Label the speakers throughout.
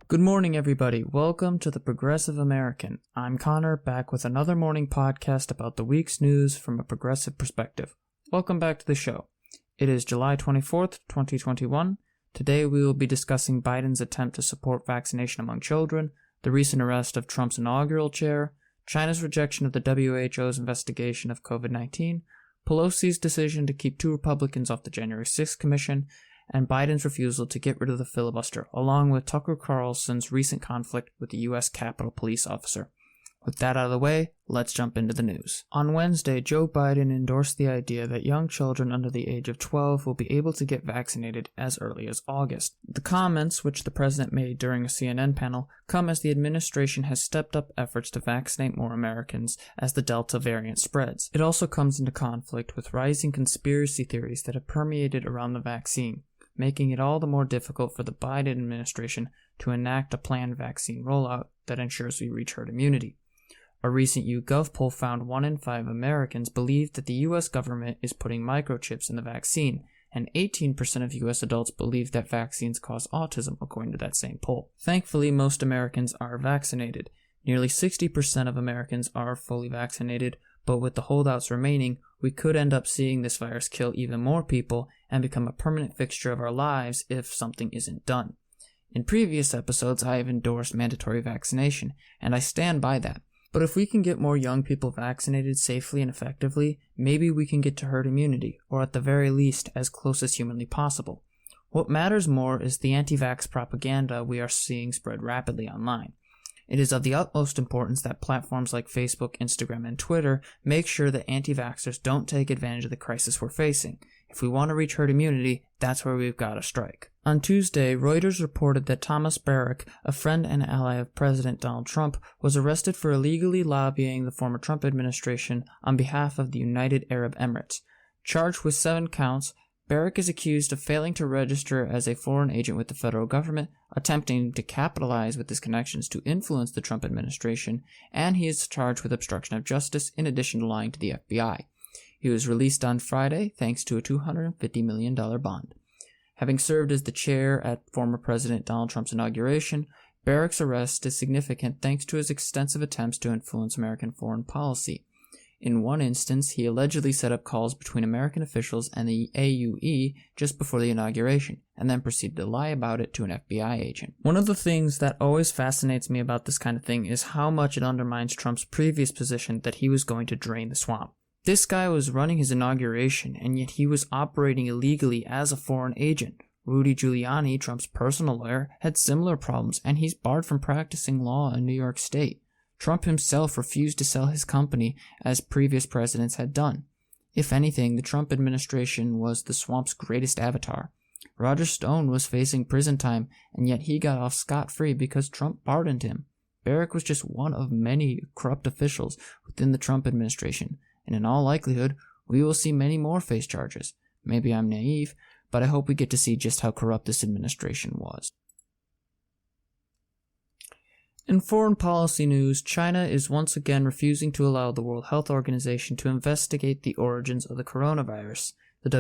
Speaker 1: Good morning, everybody. Welcome to the Progressive American. I'm Connor, back with another morning podcast about the week's news from a progressive perspective. Welcome back to the show. It is July 24th, 2021. Today we will be discussing Biden's attempt to support vaccination among children, the recent arrest of Trump's inaugural chair, China's rejection of the WHO's investigation of COVID-19, Pelosi's decision to keep 2 Republicans off the January 6th commission, and Biden's refusal to get rid of the filibuster, along with Tucker Carlson's recent conflict with the U.S. Capitol Police officer. With that out of the way, let's jump into the news. On Wednesday, Joe Biden endorsed the idea that young children under the age of 12 will be able to get vaccinated as early as August. The comments, which the president made during a CNN panel, come as the administration has stepped up efforts to vaccinate more Americans as the Delta variant spreads. It also comes into conflict with rising conspiracy theories that have permeated around the vaccine, making it all the more difficult for the Biden administration to enact a planned vaccine rollout that ensures we reach herd immunity. A recent YouGov poll found 1 in 5 Americans believe that the U.S. government is putting microchips in the vaccine, and 18% of U.S. adults believe that vaccines cause autism, according to that same poll. Thankfully, most Americans are vaccinated. Nearly 60% of Americans are fully vaccinated, but with the holdouts remaining, we could end up seeing this virus kill even more people and become a permanent fixture of our lives if something isn't done. In previous episodes, I have endorsed mandatory vaccination, and I stand by that. But if we can get more young people vaccinated safely and effectively, maybe we can get to herd immunity, or at the very least, as close as humanly possible. What matters more is the anti-vax propaganda we are seeing spread rapidly online. It is of the utmost importance that platforms like Facebook, Instagram, and Twitter make sure that anti-vaxxers don't take advantage of the crisis we're facing. If we want to reach herd immunity, that's where we've got to strike. On Tuesday, Reuters reported that Thomas Barrack, a friend and ally of President Donald Trump, was arrested for illegally lobbying the former Trump administration on behalf of the United Arab Emirates. Charged with 7 counts, Barrack is accused of failing to register as a foreign agent with the federal government, attempting to capitalize with his connections to influence the Trump administration, and he is charged with obstruction of justice in addition to lying to the FBI. He was released on Friday thanks to a $250 million bond. Having served as the chair at former President Donald Trump's inauguration, Barrack's arrest is significant thanks to his extensive attempts to influence American foreign policy. In one instance, he allegedly set up calls between American officials and the AUE just before the inauguration, and then proceeded to lie about it to an FBI agent. One of the things that always fascinates me about this kind of thing is how much it undermines Trump's previous position that he was going to drain the swamp. This guy was running his inauguration, and yet he was operating illegally as a foreign agent. Rudy Giuliani, Trump's personal lawyer, had similar problems, and he's barred from practicing law in New York State. Trump himself refused to sell his company as previous presidents had done. If anything, the Trump administration was the swamp's greatest avatar. Roger Stone was facing prison time, and yet he got off scot-free because Trump pardoned him. Barrack was just one of many corrupt officials within the Trump administration, and in all likelihood, we will see many more face charges. Maybe I'm naive, but I hope we get to see just how corrupt this administration was. In foreign policy news, China is once again refusing to allow the World Health Organization to investigate the origins of the coronavirus. The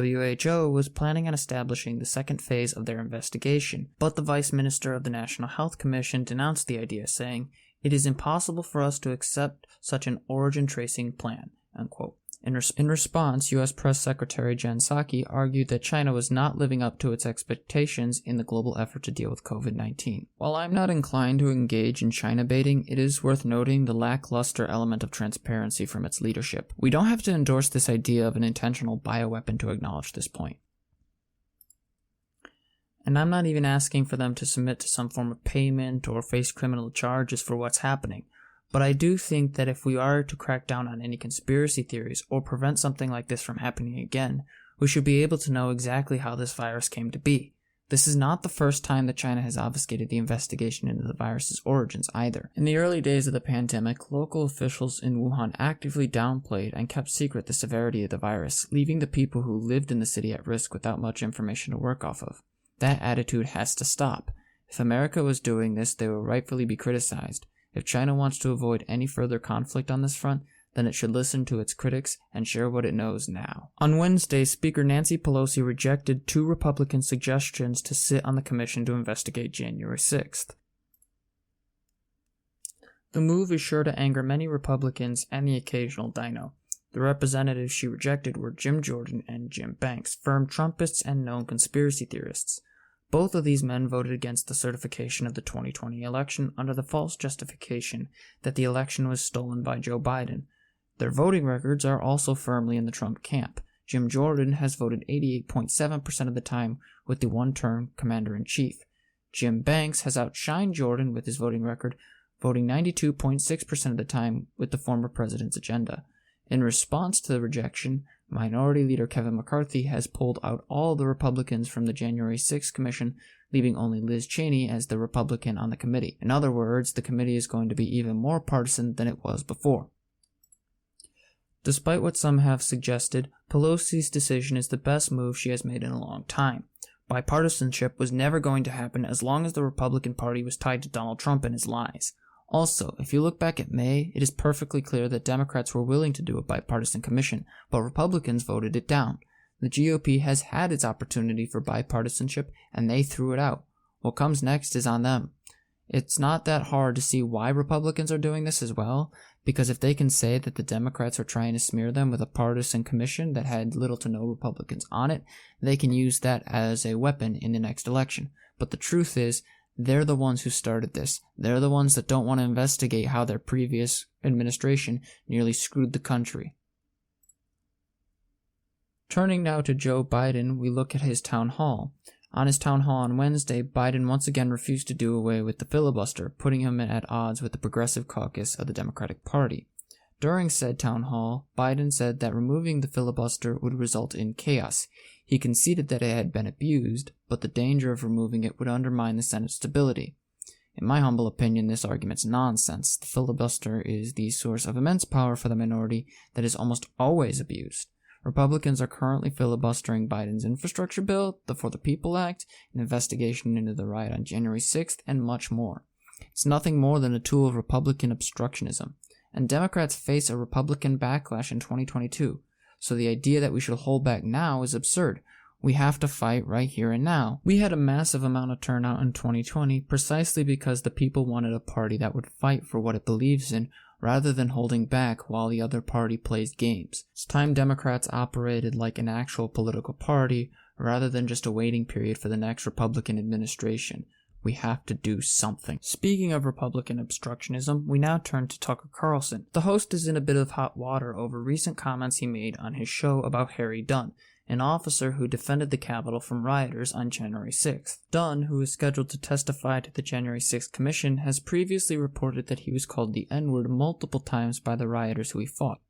Speaker 1: WHO was planning on establishing the second phase of their investigation, but the Vice Minister of the National Health Commission denounced the idea, saying, "It is impossible for us to accept such an origin tracing plan," unquote. In response, U.S. Press Secretary Jen Psaki argued that China was not living up to its expectations in the global effort to deal with COVID-19. While I'm not inclined to engage in China baiting, it is worth noting the lackluster element of transparency from its leadership. We don't have to endorse this idea of an intentional bioweapon to acknowledge this point. And I'm not even asking for them to submit to some form of payment or face criminal charges for what's happening. But I do think that if we are to crack down on any conspiracy theories or prevent something like this from happening again, we should be able to know exactly how this virus came to be. This is not the first time that China has obfuscated the investigation into the virus's origins either. In the early days of the pandemic, local officials in Wuhan actively downplayed and kept secret the severity of the virus, leaving the people who lived in the city at risk without much information to work off of. That attitude has to stop. If America was doing this, they will rightfully be criticized. If China wants to avoid any further conflict on this front, then it should listen to its critics and share what it knows now. On Wednesday, Speaker Nancy Pelosi rejected 2 Republican suggestions to sit on the commission to investigate January 6th. The move is sure to anger many Republicans and the occasional dino. The representatives she rejected were Jim Jordan and Jim Banks, firm Trumpists and known conspiracy theorists. Both of these men voted against the certification of the 2020 election under the false justification that the election was stolen by Joe Biden. Their voting records are also firmly in the Trump camp. Jim Jordan has voted 88.7% of the time with the one-term commander-in-chief. Jim Banks has outshined Jordan with his voting record, voting 92.6% of the time with the former president's agenda. In response to the rejection, Minority Leader Kevin McCarthy has pulled out all the Republicans from the January 6th Commission, leaving only Liz Cheney as the Republican on the committee. In other words, the committee is going to be even more partisan than it was before. Despite what some have suggested, Pelosi's decision is the best move she has made in a long time. Bipartisanship was never going to happen as long as the Republican Party was tied to Donald Trump and his lies. Also, if you look back at May, it is perfectly clear that Democrats were willing to do a bipartisan commission, but Republicans voted it down. The GOP has had its opportunity for bipartisanship, and they threw it out. What comes next is on them. It's not that hard to see why Republicans are doing this as well, because if they can say that the Democrats are trying to smear them with a partisan commission that had little to no Republicans on it, they can use that as a weapon in the next election. But the truth is, they're the ones who started this. They're the ones that don't want to investigate how their previous administration nearly screwed the country. Turning now to Joe Biden, we look at his town hall. On his town hall on Wednesday, Biden once again refused to do away with the filibuster, putting him at odds with the Progressive Caucus of the Democratic Party. During said town hall, Biden said that removing the filibuster would result in chaos. He conceded that it had been abused, but the danger of removing it would undermine the Senate's stability. In my humble opinion, this argument's nonsense. The filibuster is the source of immense power for the minority that is almost always abused. Republicans are currently filibustering Biden's infrastructure bill, the For the People Act, an investigation into the riot on January 6th, and much more. It's nothing more than a tool of Republican obstructionism. And Democrats face a Republican backlash in 2022, so the idea that we should hold back now is absurd. We have to fight right here and now. We had a massive amount of turnout in 2020 precisely because the people wanted a party that would fight for what it believes in, rather than holding back while the other party plays games. It's time Democrats operated like an actual political party, rather than just a waiting period for the next Republican administration. We have to do something. Speaking of Republican obstructionism, we now turn to Tucker Carlson. The host is in a bit of hot water over recent comments he made on his show about Harry Dunn, an officer who defended the Capitol from rioters on January 6th. Dunn, who is scheduled to testify to the January 6th Commission, has previously reported that he was called the N-word multiple times by the rioters who he fought.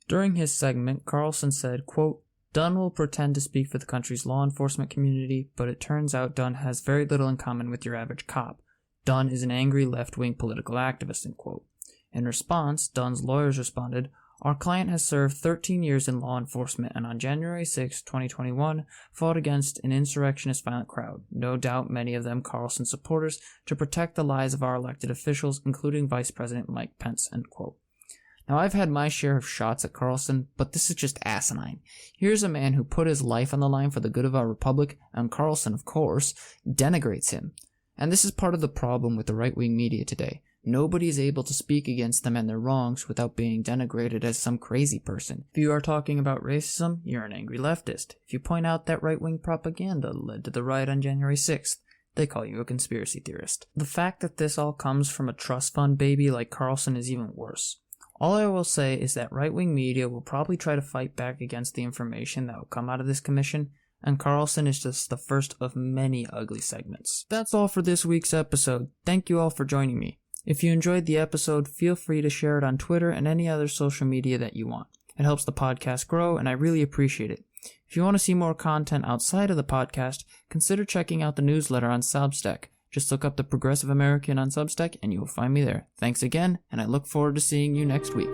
Speaker 1: During his segment, Carlson said, quote, Dunn will pretend to speak for the country's law enforcement community, but it turns out Dunn has very little in common with your average cop. Dunn is an angry left-wing political activist, end quote. In response, Dunn's lawyers responded, Our client has served 13 years in law enforcement and on January 6, 2021, fought against an insurrectionist violent crowd, no doubt many of them Carlson supporters, to protect the lives of our elected officials, including Vice President Mike Pence, end quote. Now, I've had my share of shots at Carlson, but this is just asinine. Here's a man who put his life on the line for the good of our republic, and Carlson, of course, denigrates him. And this is part of the problem with the right-wing media today. Nobody is able to speak against them and their wrongs without being denigrated as some crazy person. If you are talking about racism, you're an angry leftist. If you point out that right-wing propaganda led to the riot on January 6th, they call you a conspiracy theorist. The fact that this all comes from a trust fund baby like Carlson is even worse. All I will say is that right-wing media will probably try to fight back against the information that will come out of this commission, and Carlson is just the first of many ugly segments. That's all for this week's episode. Thank you all for joining me. If you enjoyed the episode, feel free to share it on Twitter and any other social media that you want. It helps the podcast grow, and I really appreciate it. If you want to see more content outside of the podcast, consider checking out the newsletter on Substack. Just look up The Progressive American on Substack and you will find me there. Thanks again, and I look forward to seeing you next week.